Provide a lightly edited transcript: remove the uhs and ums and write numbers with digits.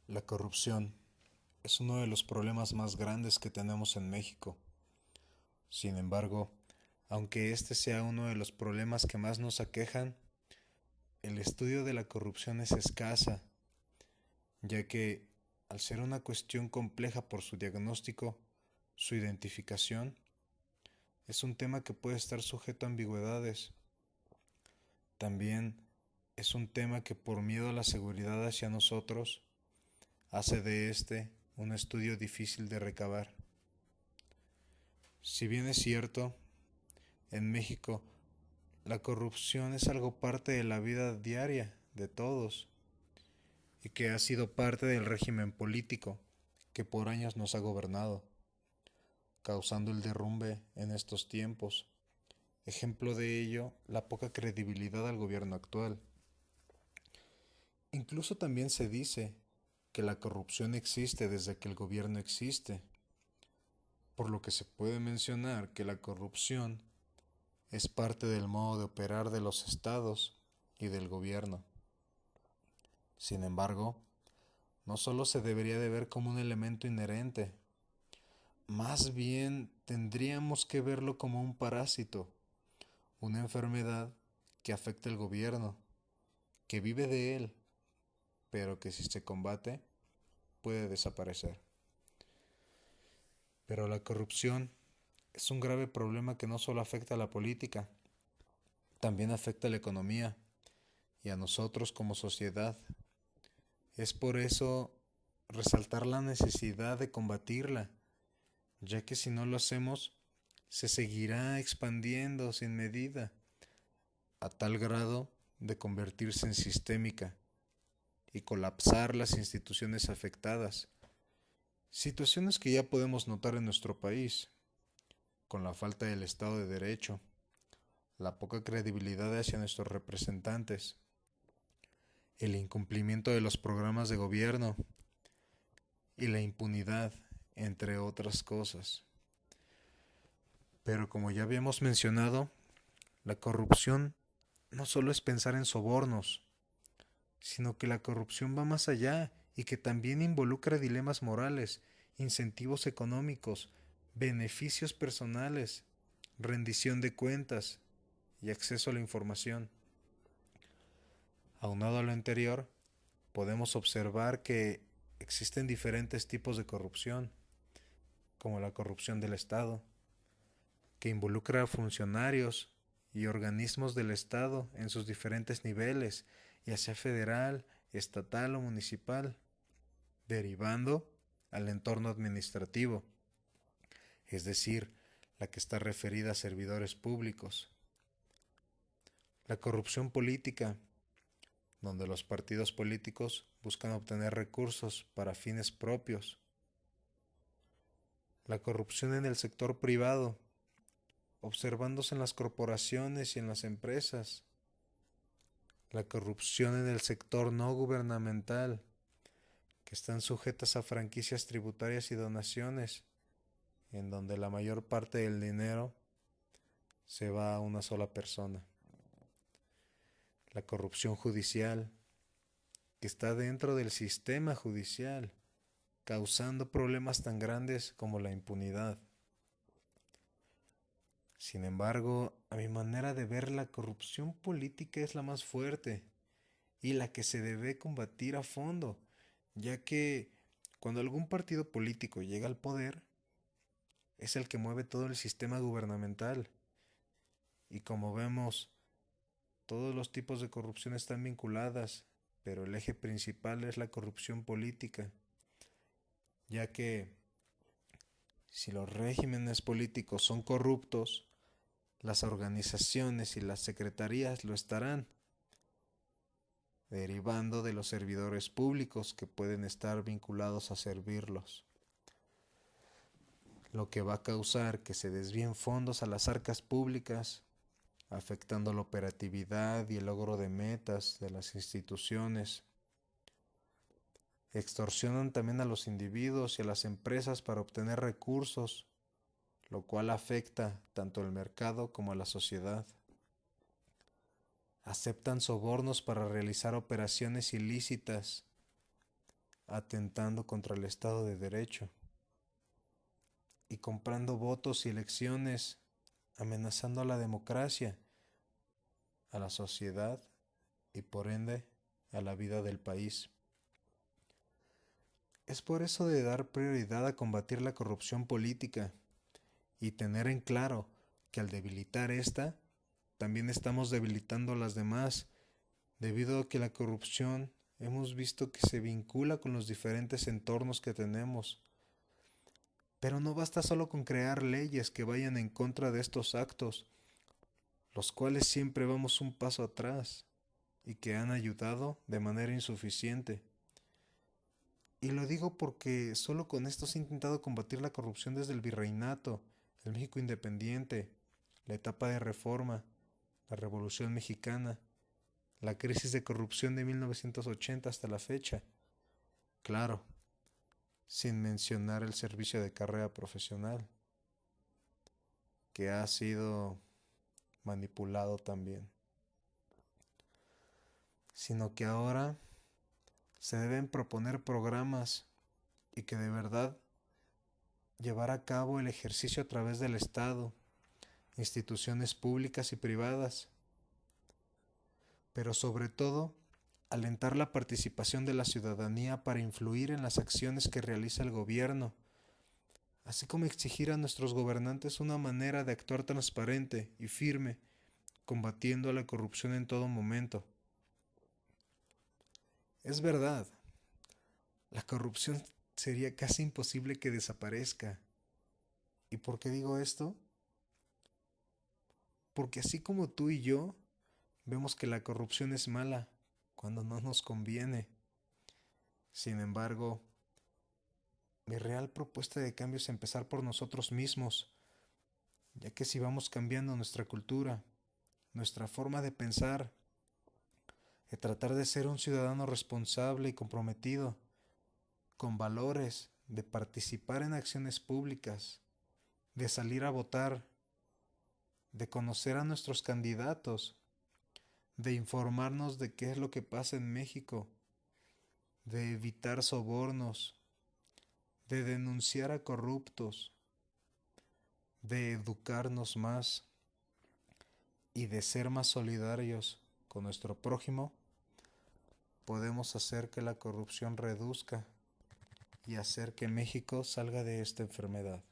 La corrupción es uno de los problemas más grandes que tenemos en México. Sin embargo, aunque este sea uno de los problemas que más nos aquejan, el estudio de la corrupción es escasa, ya que, al ser una cuestión compleja por su diagnóstico, su identificación, es un tema que puede estar sujeto a ambigüedades. También es un tema que por miedo a la seguridad hacia nosotros, hace de este un estudio difícil de recabar. Si bien es cierto, en México la corrupción es algo parte de la vida diaria de todos y que ha sido parte del régimen político que por años nos ha gobernado, causando el derrumbe en estos tiempos. Ejemplo de ello, la poca credibilidad al gobierno actual. Incluso también se dice que la corrupción existe desde que el gobierno existe, por lo que se puede mencionar que la corrupción es parte del modo de operar de los estados y del gobierno. Sin embargo, no solo se debería de ver como un elemento inherente, más bien tendríamos que verlo como un parásito, una enfermedad que afecta al gobierno, que vive de él, pero que si se combate puede desaparecer. Pero la corrupción es un grave problema que no solo afecta a la política, también afecta a la economía y a nosotros como sociedad. Es por eso resaltar la necesidad de combatirla, ya que si no lo hacemos, se seguirá expandiendo sin medida, a tal grado de convertirse en sistémica y colapsar las instituciones afectadas. Situaciones que ya podemos notar en nuestro país, con la falta del Estado de Derecho, la poca credibilidad hacia nuestros representantes, el incumplimiento de los programas de gobierno y la impunidad, entre otras cosas. Pero como ya habíamos mencionado, la corrupción no solo es pensar en sobornos, sino que la corrupción va más allá y que también involucra dilemas morales, incentivos económicos, beneficios personales, rendición de cuentas y acceso a la información. Aunado a lo anterior, podemos observar que existen diferentes tipos de corrupción, como la corrupción del Estado, que involucra a funcionarios y organismos del Estado en sus diferentes niveles, ya sea federal, estatal o municipal, derivando al entorno administrativo, es decir, la que está referida a servidores públicos. La corrupción política, donde los partidos políticos buscan obtener recursos para fines propios. La corrupción en el sector privado, observándose en las corporaciones y en las empresas. La corrupción en el sector no gubernamental, que están sujetas a franquicias tributarias y donaciones, en donde la mayor parte del dinero se va a una sola persona. La corrupción judicial, que está dentro del sistema judicial, causando problemas tan grandes como la impunidad. Sin embargo, a mi manera de ver, la corrupción política es la más fuerte y la que se debe combatir a fondo, ya que cuando algún partido político llega al poder, es el que mueve todo el sistema gubernamental. Y como vemos, todos los tipos de corrupción están vinculadas, pero el eje principal es la corrupción política, ya que si los regímenes políticos son corruptos, las organizaciones y las secretarías lo estarán, derivando de los servidores públicos que pueden estar vinculados a servirlos, lo que va a causar que se desvíen fondos a las arcas públicas, afectando la operatividad y el logro de metas de las instituciones. Extorsionan también a los individuos y a las empresas para obtener recursos, lo cual afecta tanto al mercado como a la sociedad. Aceptan sobornos para realizar operaciones ilícitas, atentando contra el Estado de Derecho y comprando votos y elecciones, amenazando a la democracia, a la sociedad y por ende a la vida del país. Es por eso de dar prioridad a combatir la corrupción política y tener en claro que al debilitar esta, también estamos debilitando a las demás, debido a que la corrupción hemos visto que se vincula con los diferentes entornos que tenemos. Pero no basta solo con crear leyes que vayan en contra de estos actos, los cuales siempre vamos un paso atrás y que han ayudado de manera insuficiente. Y lo digo porque solo con esto se ha intentado combatir la corrupción desde el virreinato, el México independiente, la etapa de reforma, la Revolución Mexicana, la crisis de corrupción de 1980 hasta la fecha. Claro, sin mencionar el servicio de carrera profesional, que ha sido manipulado también. Sino que ahora se deben proponer programas y que de verdad llevar a cabo el ejercicio a través del Estado, instituciones públicas y privadas, pero sobre todo alentar la participación de la ciudadanía para influir en las acciones que realiza el gobierno, así como exigir a nuestros gobernantes una manera de actuar transparente y firme, combatiendo a la corrupción en todo momento. Es verdad, la corrupción sería casi imposible que desaparezca. ¿Y por qué digo esto? Porque así como tú y yo vemos que la corrupción es mala cuando no nos conviene. Sin embargo, mi real propuesta de cambio es empezar por nosotros mismos, ya que si vamos cambiando nuestra cultura, nuestra forma de pensar, de tratar de ser un ciudadano responsable y comprometido, con valores, de participar en acciones públicas, de salir a votar, de conocer a nuestros candidatos, de informarnos de qué es lo que pasa en México, de evitar sobornos, de denunciar a corruptos, de educarnos más y de ser más solidarios con nuestro prójimo, podemos hacer que la corrupción reduzca y hacer que México salga de esta enfermedad.